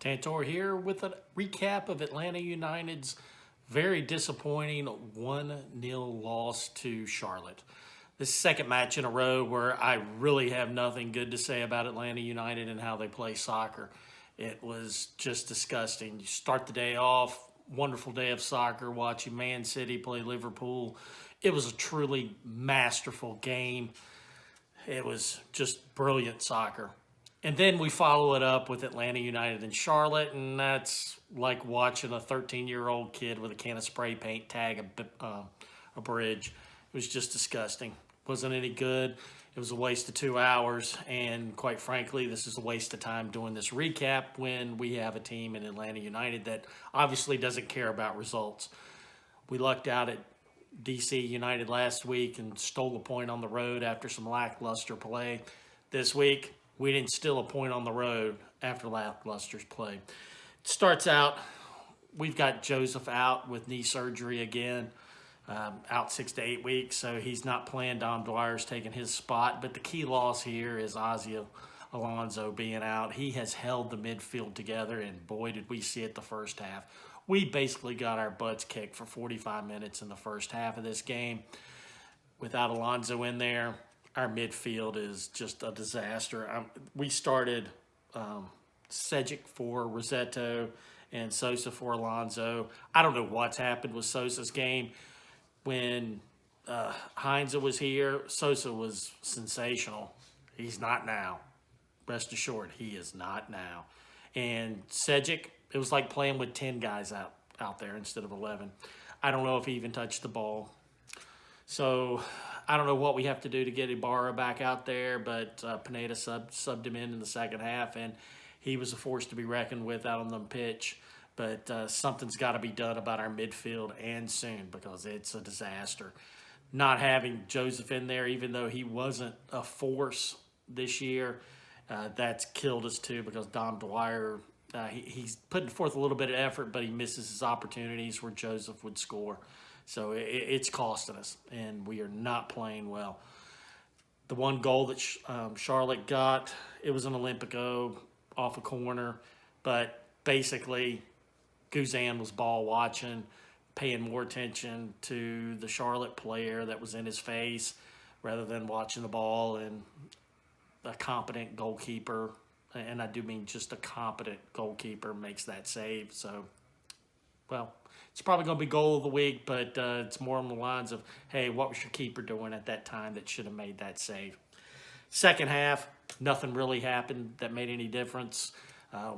Tantor here with a recap of Atlanta United's very disappointing 1-0 loss to Charlotte. This second match in a row where I really have nothing good to say about Atlanta United and how they play soccer. It was just disgusting. You start the day off, wonderful day of soccer, watching Man City play Liverpool. It was a truly masterful game. It was just brilliant soccer. And then we follow it up with Atlanta United and Charlotte, and that's like watching a 13-year-old kid with a can of spray paint tag a bridge. It was just disgusting. Wasn't any good. It was a waste of 2 hours, and quite frankly, this is a waste of time doing this recap when we have a team in Atlanta United that obviously doesn't care about results. We lucked out at DC United last week and stole a point on the road after some lackluster play. This week, we didn't steal a point on the road after lackluster play. It starts out, we've got Joseph out with knee surgery again, out 6 to 8 weeks, so he's not playing. Dom Dwyer's taking his spot, but the key loss here is Ozzy Alonso being out. He has held the midfield together, and boy, did we see it the first half. We basically got our butts kicked for 45 minutes in the first half of this game. Without Alonso in there, our midfield is just a disaster. We started Sejic for Rossetto and Sosa for Alonso. I don't know what's happened with Sosa's game. When Heinze was here, Sosa was sensational. He's not now. Rest assured, he is not now. And Sejic, it was like playing with 10 guys out there instead of 11. I don't know if he even touched the ball. So I don't know what we have to do to get Ibarra back out there, but Pineda subbed him in the second half, and he was a force to be reckoned with out on the pitch. But something's got to be done about our midfield, and soon, because it's a disaster. Not having Joseph in there, even though he wasn't a force this year, that's killed us too, because Dom Dwyer, he's putting forth a little bit of effort, but he misses his opportunities where Joseph would score. So it's costing us, and we are not playing well. The one goal that Charlotte got, it was an Olympico off a corner, but basically Guzan was ball watching, paying more attention to the Charlotte player that was in his face rather than watching the ball, and a competent goalkeeper, and I do mean just a competent goalkeeper, makes that save. So, well, it's probably going to be goal of the week, but it's more on the lines of, hey, what was your keeper doing at that time that should have made that save? Second half, nothing really happened that made any difference.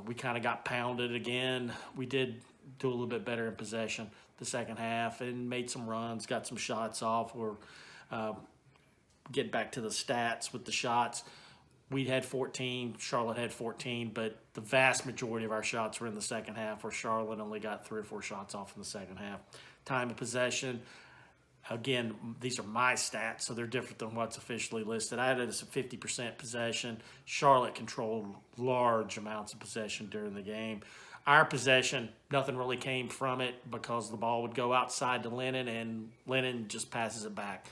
We kind of got pounded again. We did do a little bit better in possession the second half and made some runs, got some shots off. Or get back to the stats with the shots. We had 14, Charlotte had 14, but the vast majority of our shots were in the second half, where Charlotte only got 3 or 4 shots off in the second half. Time of possession, again, these are my stats, so they're different than what's officially listed. I had it as a 50% possession. Charlotte controlled large amounts of possession during the game. Our possession, nothing really came from it because the ball would go outside to Lennon, and Lennon just passes it back.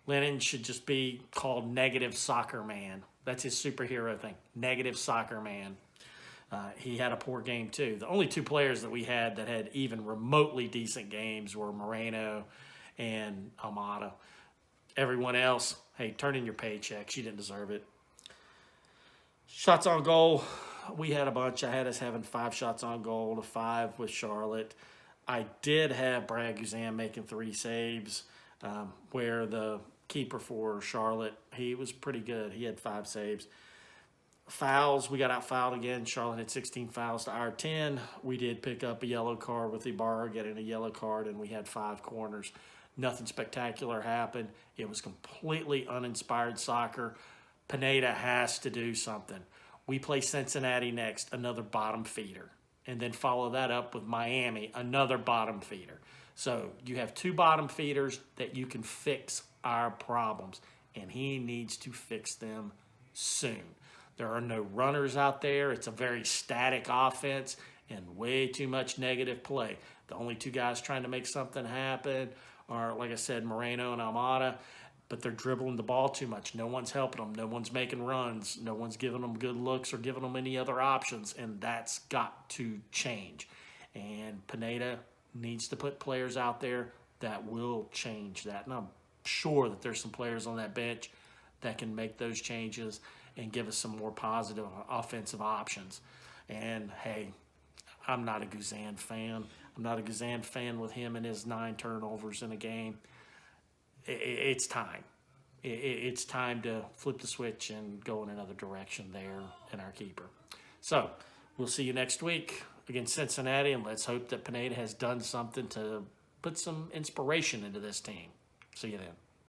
Lennon should just be called Negative Soccer Man. That's his superhero thing, Negative Soccer Man. He had a poor game too. The only 2 players that we had that had even remotely decent games were Moreno and Almada. Everyone else, hey, turn in your paychecks. You didn't deserve it. Shots on goal, we had a bunch. I had us having 5 shots on goal to 5 with Charlotte. I did have Brad Guzan making 3 saves, where the keeper for Charlotte, he was pretty good. He had 5 saves. Fouls, we got out-fouled again. Charlotte had 16 fouls to our 10. We did pick up a yellow card with Ibarra getting a yellow card, and we had 5 corners. Nothing spectacular happened. It was completely uninspired soccer. Pineda has to do something. We play Cincinnati next, another bottom feeder, and then follow that up with Miami, another bottom feeder. So you have 2 bottom feeders that you can fix our problems, and he needs to fix them soon. There are no runners out there. It's a very static offense and way too much negative play. The only 2 guys trying to make something happen are, like I said, Moreno and Almada. but they're dribbling the ball too much. No one's helping them. No one's making runs. No one's giving them good looks or giving them any other options, and that's got to change. And Pineda needs to put players out there that will change that. And I'm sure that there's some players on that bench that can make those changes and give us some more positive offensive options. And hey, I'm not a Guzan fan. I'm not a Guzan fan with him and his 9 turnovers in a game. It's time. It's time to flip the switch and go in another direction there in our keeper. So we'll see you next week against Cincinnati, and let's hope that Pineda has done something to put some inspiration into this team. See you then.